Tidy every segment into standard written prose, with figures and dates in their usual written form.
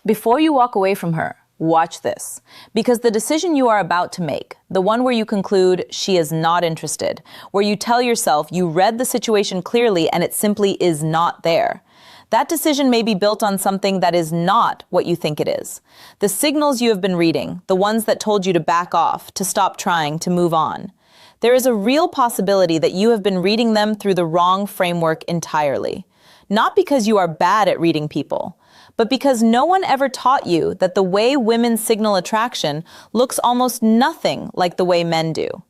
Before you walk away from her, watch this. Because the decision you are about to make, the one where you conclude she is not interested, where you tell yourself you read the situation clearly and it simply is not there, that decision may be built on something that is not what you think it is. The signals you have been reading, the ones that told you to back off, to stop trying, to move on. There is a real possibility that you have been reading them through the wrong framework entirely. Not because you are bad at reading people, but because no one ever taught you that the way women signal attraction looks almost nothing like the way men do.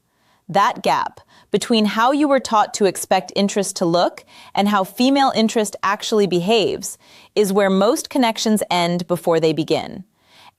That gap between how you were taught to expect interest to look and how female interest actually behaves is where most connections end before they begin.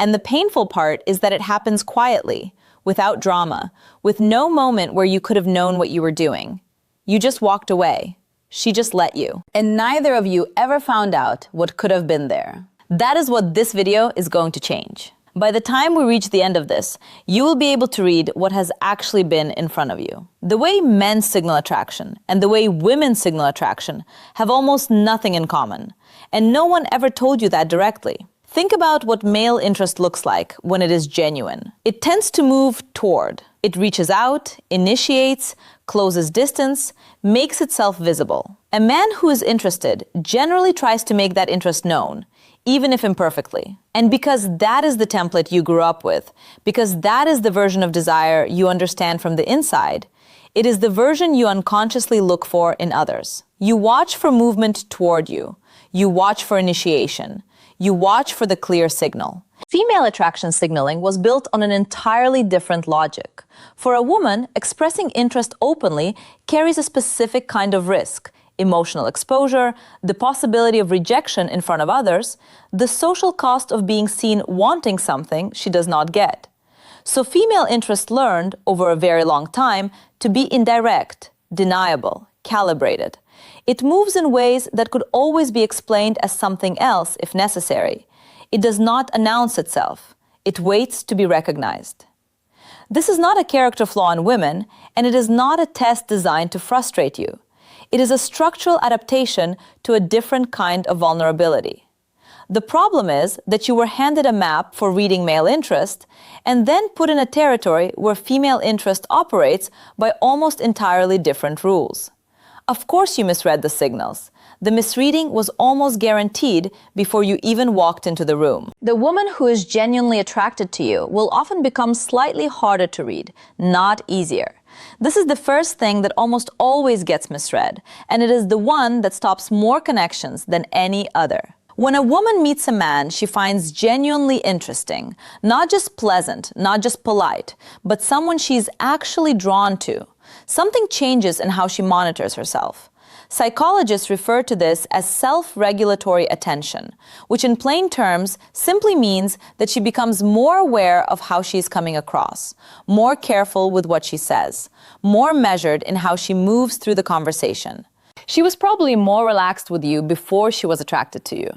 And the painful part is that it happens quietly, without drama, with no moment where you could have known what you were doing. You just walked away. She just let you. And neither of you ever found out what could have been there. That is what this video is going to change. By the time we reach the end of this, you will be able to read what has actually been in front of you. The way men signal attraction and the way women signal attraction have almost nothing in common. And no one ever told you that directly. Think about what male interest looks like when it is genuine. It tends to move toward. It reaches out, initiates, closes distance, makes itself visible. A man who is interested generally tries to make that interest known, even if imperfectly. And because that is the template you grew up with, because that is the version of desire you understand from the inside, it is the version you unconsciously look for in others. You watch for movement toward you. You watch for initiation. You watch for the clear signal. Female attraction signaling was built on an entirely different logic. For a woman, expressing interest openly carries a specific kind of risk: emotional exposure, the possibility of rejection in front of others, the social cost of being seen wanting something she does not get. So female interest learned, over a very long time, to be indirect, deniable, calibrated. It moves in ways that could always be explained as something else if necessary. It does not announce itself. It waits to be recognized. This is not a character flaw in women, and it is not a test designed to frustrate you. It is a structural adaptation to a different kind of vulnerability. The problem is that you were handed a map for reading male interest and then put in a territory where female interest operates by almost entirely different rules. Of course you misread the signals. The misreading was almost guaranteed before you even walked into the room. The woman who is genuinely attracted to you will often become slightly harder to read, not easier. This is the first thing that almost always gets misread, and it is the one that stops more connections than any other. When a woman meets a man she finds genuinely interesting, not just pleasant, not just polite, but someone she's actually drawn to, something changes in how she monitors herself. Psychologists refer to this as self-regulatory attention, which in plain terms simply means that she becomes more aware of how she's coming across, more careful with what she says, more measured in how she moves through the conversation. She was probably more relaxed with you before she was attracted to you.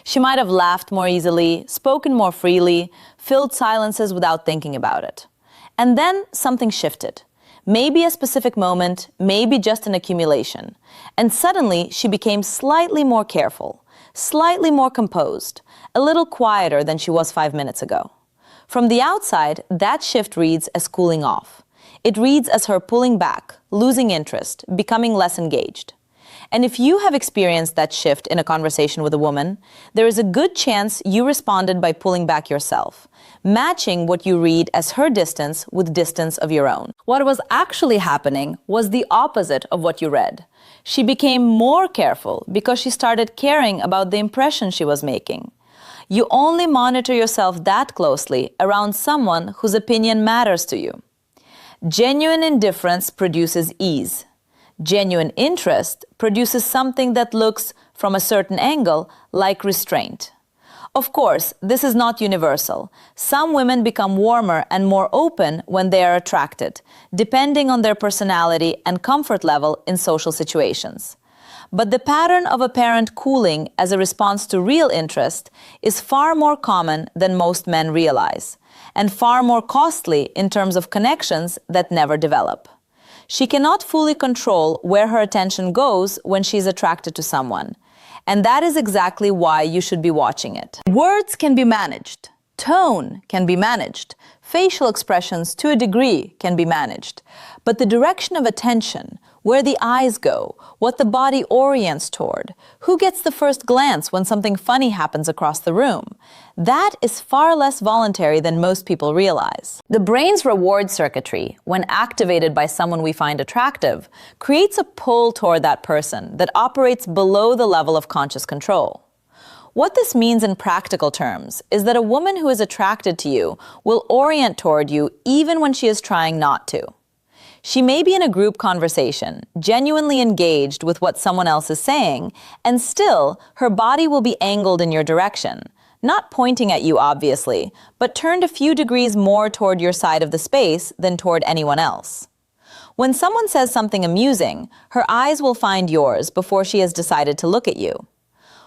She might have laughed more easily, spoken more freely, filled silences without thinking about it. And then something shifted. Maybe a specific moment, maybe just an accumulation. And suddenly she became slightly more careful, slightly more composed, a little quieter than she was 5 minutes ago. From the outside, that shift reads as cooling off. It reads as her pulling back, losing interest, becoming less engaged. And if you have experienced that shift in a conversation with a woman, there is a good chance you responded by pulling back yourself, matching what you read as her distance with distance of your own. What was actually happening was the opposite of what you read. She became more careful because she started caring about the impression she was making. You only monitor yourself that closely around someone whose opinion matters to you. Genuine indifference produces ease. Genuine interest produces something that looks, from a certain angle, like restraint. Of course, this is not universal. Some women become warmer and more open when they are attracted, depending on their personality and comfort level in social situations. But the pattern of apparent cooling as a response to real interest is far more common than most men realize, and far more costly in terms of connections that never develop. She cannot fully control where her attention goes when she's attracted to someone. And that is exactly why you should be watching it. Words can be managed. Tone can be managed. Facial expressions, to a degree, can be managed. But the direction of attention, where the eyes go, what the body orients toward, who gets the first glance when something funny happens across the room, that is far less voluntary than most people realize. The brain's reward circuitry, when activated by someone we find attractive, creates a pull toward that person that operates below the level of conscious control. What this means in practical terms is that a woman who is attracted to you will orient toward you even when she is trying not to. She may be in a group conversation, genuinely engaged with what someone else is saying, and still her body will be angled in your direction, not pointing at you obviously, but turned a few degrees more toward your side of the space than toward anyone else. When someone says something amusing, her eyes will find yours before she has decided to look at you.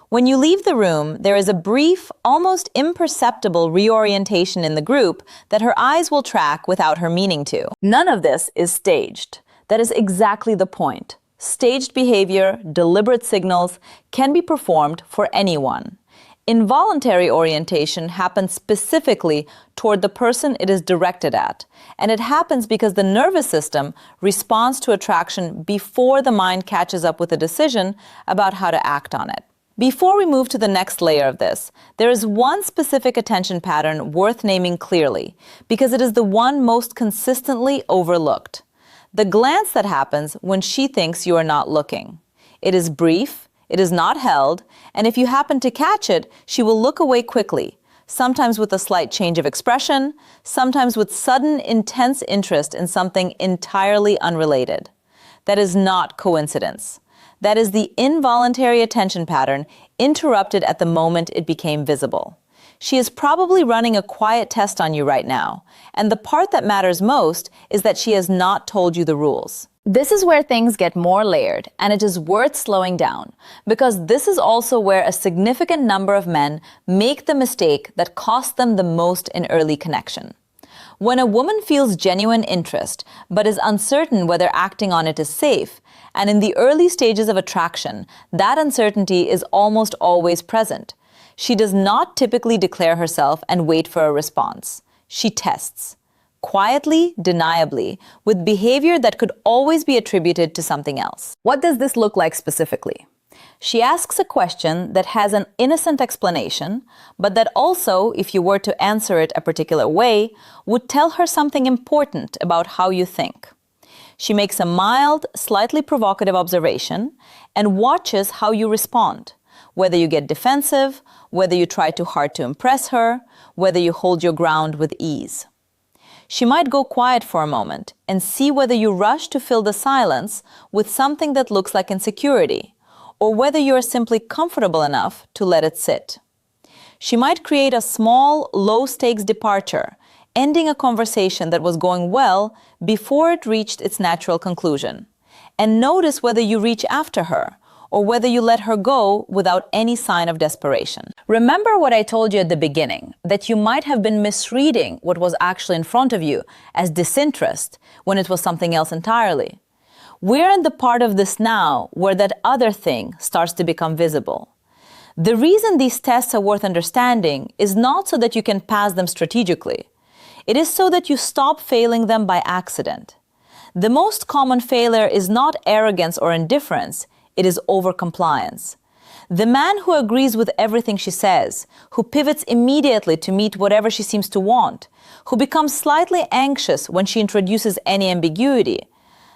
When you leave the room, there is a brief, almost imperceptible reorientation in the group that her eyes will track without her meaning to. None of this is staged. That is exactly the point. Staged behavior, deliberate signals, can be performed for anyone. Involuntary orientation happens specifically toward the person it is directed at, and it happens because the nervous system responds to attraction before the mind catches up with a decision about how to act on it. Before we move to the next layer of this, there is one specific attention pattern worth naming clearly, because it is the one most consistently overlooked. The glance that happens when she thinks you are not looking. It is brief, it is not held, and if you happen to catch it, she will look away quickly, sometimes with a slight change of expression, sometimes with sudden, intense interest in something entirely unrelated. That is not coincidence. That is the involuntary attention pattern interrupted at the moment it became visible. She is probably running a quiet test on you right now, and the part that matters most is that she has not told you the rules. This is where things get more layered, and it is worth slowing down, because this is also where a significant number of men make the mistake that costs them the most in early connection. When a woman feels genuine interest, but is uncertain whether acting on it is safe, and in the early stages of attraction, that uncertainty is almost always present. She does not typically declare herself and wait for a response. She tests. Quietly, deniably, with behavior that could always be attributed to something else. What does this look like specifically? She asks a question that has an innocent explanation, but that also, if you were to answer it a particular way, would tell her something important about how you think. She makes a mild, slightly provocative observation and watches how you respond, whether you get defensive, whether you try too hard to impress her, whether you hold your ground with ease. She might go quiet for a moment and see whether you rush to fill the silence with something that looks like insecurity, or whether you are simply comfortable enough to let it sit. She might create a small, low-stakes departure, ending a conversation that was going well before it reached its natural conclusion. And notice whether you reach after her, or whether you let her go without any sign of desperation. Remember what I told you at the beginning, that you might have been misreading what was actually in front of you as disinterest when it was something else entirely. We're in the part of this now where that other thing starts to become visible. The reason these tests are worth understanding is not so that you can pass them strategically. It is so that you stop failing them by accident. The most common failure is not arrogance or indifference, it is overcompliance. The man who agrees with everything she says, who pivots immediately to meet whatever she seems to want, who becomes slightly anxious when she introduces any ambiguity,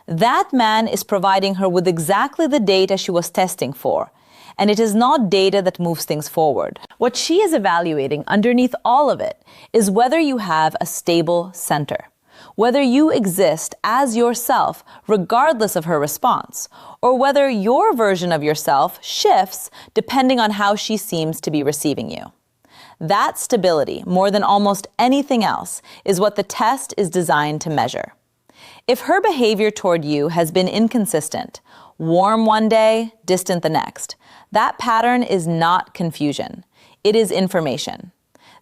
that man is providing her with exactly the data she was testing for, and it is not data that moves things forward. What she is evaluating underneath all of it is whether you have a stable center, whether you exist as yourself regardless of her response, or whether your version of yourself shifts depending on how she seems to be receiving you. That stability, more than almost anything else, is what the test is designed to measure. If her behavior toward you has been inconsistent, warm one day, distant the next, that pattern is not confusion. It is information.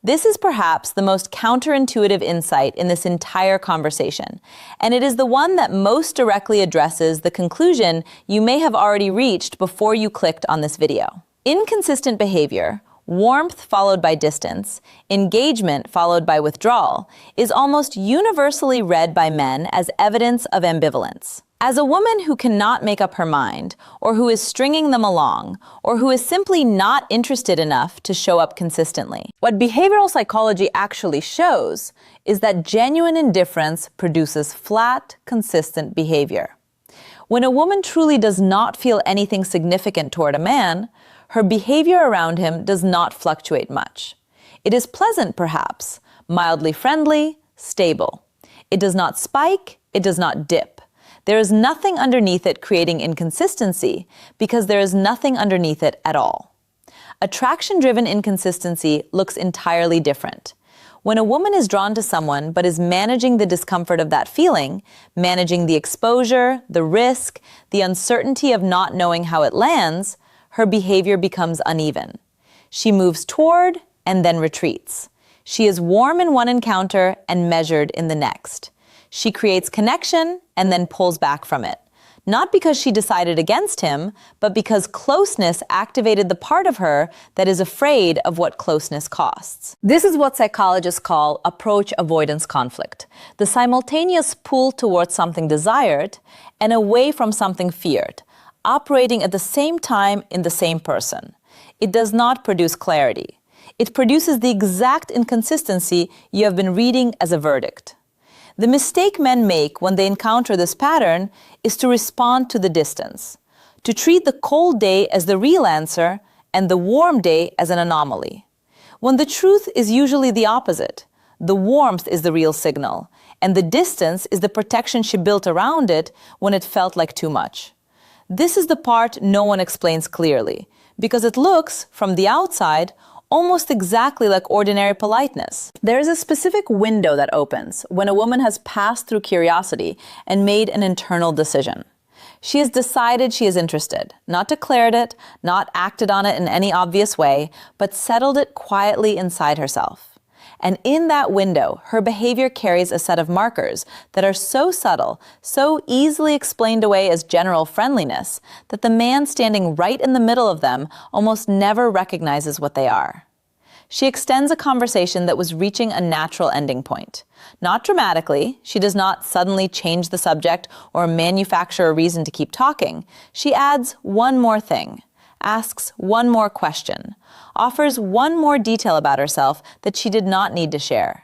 This is perhaps the most counterintuitive insight in this entire conversation, and it is the one that most directly addresses the conclusion you may have already reached before you clicked on this video. Inconsistent behavior, warmth followed by distance, engagement followed by withdrawal, is almost universally read by men as evidence of ambivalence. As a woman who cannot make up her mind, or who is stringing them along, or who is simply not interested enough to show up consistently. What behavioral psychology actually shows is that genuine indifference produces flat, consistent behavior. When a woman truly does not feel anything significant toward a man, her behavior around him does not fluctuate much. It is pleasant, perhaps, mildly friendly, stable. It does not spike, it does not dip. There is nothing underneath it creating inconsistency because there is nothing underneath it at all. Attraction-driven inconsistency looks entirely different. When a woman is drawn to someone but is managing the discomfort of that feeling, managing the exposure, the risk, the uncertainty of not knowing how it lands, her behavior becomes uneven. She moves toward and then retreats. She is warm in one encounter and measured in the next. She creates connection and then pulls back from it. Not because she decided against him, but because closeness activated the part of her that is afraid of what closeness costs. This is what psychologists call approach avoidance conflict, the simultaneous pull towards something desired and away from something feared, operating at the same time in the same person. It does not produce clarity. It produces the exact inconsistency you have been reading as a verdict. The mistake men make when they encounter this pattern is to respond to the distance, to treat the cold day as the real answer and the warm day as an anomaly, when the truth is usually the opposite. The warmth is the real signal, and the distance is the protection she built around it when it felt like too much. This is the part no one explains clearly, because it looks, from the outside, almost exactly like ordinary politeness. There is a specific window that opens when a woman has passed through curiosity and made an internal decision. She has decided she is interested, not declared it, not acted on it in any obvious way, but settled it quietly inside herself. And in that window, her behavior carries a set of markers that are so subtle, so easily explained away as general friendliness, that the man standing right in the middle of them almost never recognizes what they are. She extends a conversation that was reaching a natural ending point. Not dramatically, she does not suddenly change the subject or manufacture a reason to keep talking. She adds one more thing, asks one more question, offers one more detail about herself that she did not need to share.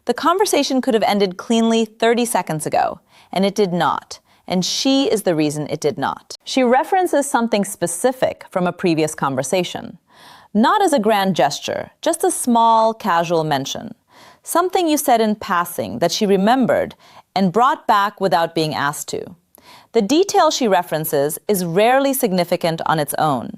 The conversation could have ended cleanly 30 seconds ago, and it did not, and she is the reason it did not. She references something specific from a previous conversation. Not as a grand gesture, just a small, casual mention. Something you said in passing that she remembered and brought back without being asked to. The detail she references is rarely significant on its own.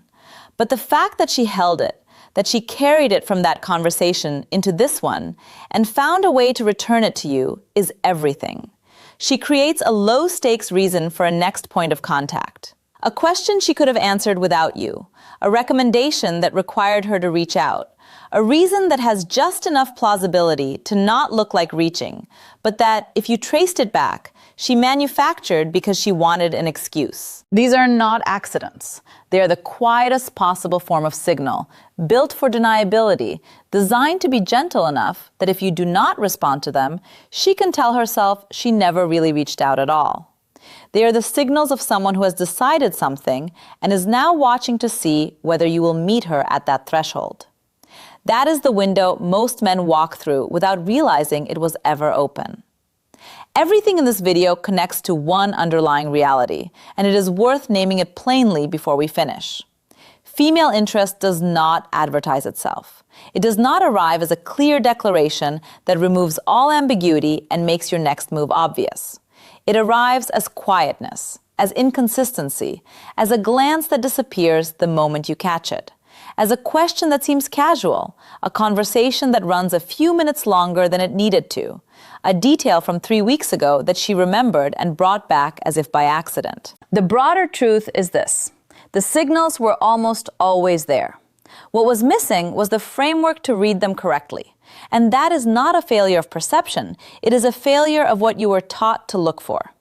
But the fact that she held it, that she carried it from that conversation into this one, and found a way to return it to you, is everything. She creates a low-stakes reason for a next point of contact. A question she could have answered without you, a recommendation that required her to reach out, a reason that has just enough plausibility to not look like reaching, but that, if you traced it back, she manufactured because she wanted an excuse. These are not accidents. They are the quietest possible form of signal, built for deniability, designed to be gentle enough that if you do not respond to them, she can tell herself she never really reached out at all. They are the signals of someone who has decided something and is now watching to see whether you will meet her at that threshold. That is the window most men walk through without realizing it was ever open. Everything in this video connects to one underlying reality, and it is worth naming it plainly before we finish. Female interest does not advertise itself. It does not arrive as a clear declaration that removes all ambiguity and makes your next move obvious. It arrives as quietness, as inconsistency, as a glance that disappears the moment you catch it, as a question that seems casual, a conversation that runs a few minutes longer than it needed to, a detail from 3 weeks ago that she remembered and brought back as if by accident. The broader truth is this: the signals were almost always there. What was missing was the framework to read them correctly. And that is not a failure of perception, it is a failure of what you were taught to look for.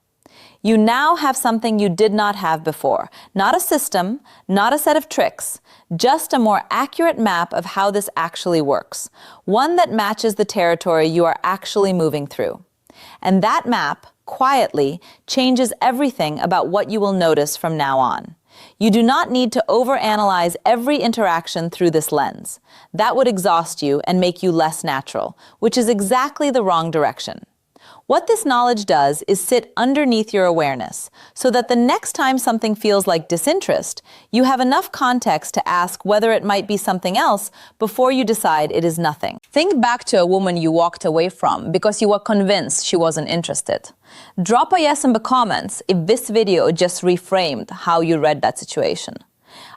You now have something you did not have before. Not a system, not a set of tricks, just a more accurate map of how this actually works. One that matches the territory you are actually moving through. And that map, quietly, changes everything about what you will notice from now on. You do not need to overanalyze every interaction through this lens. That would exhaust you and make you less natural, which is exactly the wrong direction. What this knowledge does is sit underneath your awareness, so that the next time something feels like disinterest, you have enough context to ask whether it might be something else before you decide it is nothing. Think back to a woman you walked away from because you were convinced she wasn't interested. Drop a yes in the comments if this video just reframed how you read that situation.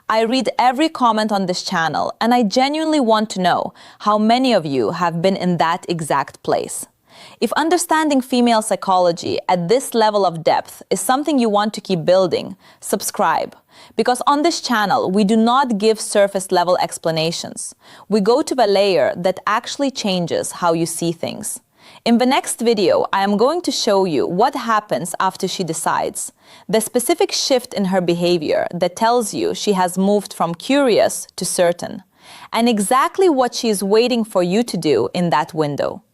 I read every comment on this channel, and I genuinely want to know how many of you have been in that exact place. If understanding female psychology at this level of depth is something you want to keep building, subscribe. Because on this channel, we do not give surface-level explanations. We go to the layer that actually changes how you see things. In the next video, I am going to show you what happens after she decides, the specific shift in her behavior that tells you she has moved from curious to certain, and exactly what she is waiting for you to do in that window.